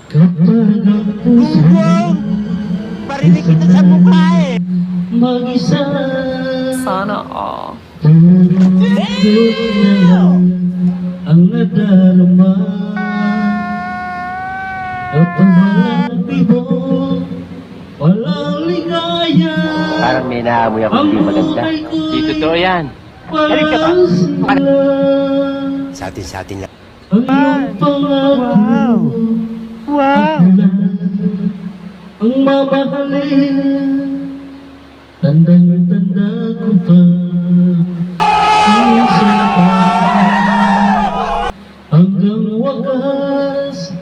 Kapag ang puso Parinig kita sa mukha eh. mag-isa, Sana all. puro na lang ang nadarama. At walang tibok, walang ligaya. Parang may naamoy ako hindi maganda. Di totoo yan. Galing ka ba? Sa atin lang. Ang pangako, Wow. ang mamahalin, tandang-tanda ko pa. Minsan pa, hanggang wakas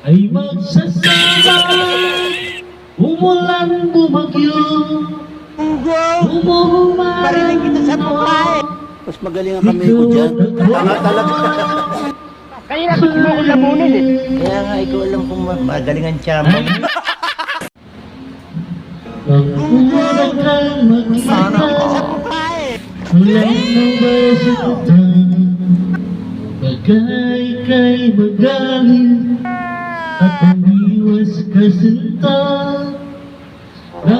ay magsasama. Umulan, bumagyo, umuhuman. Parinig kita sa mukha eh. Mas magaling ang kamay ko dyan. Tanga talaga. Kaya na gusto mo akong lamunin eh. Kaya nga, ikaw alam kung magaling ang tsama. Magkulang kang Sana magkita, all. walang nabasa kita. Bagay kay magaling at umiwas ka sinta.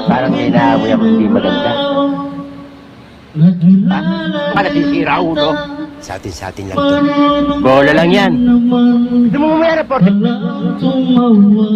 Parang may naamoy ako hindi maganda. Nakilala Para sisira ulo. Sa atin lang to. Bola lang yan. naman Gusto mo mamaya report? walang tumawa.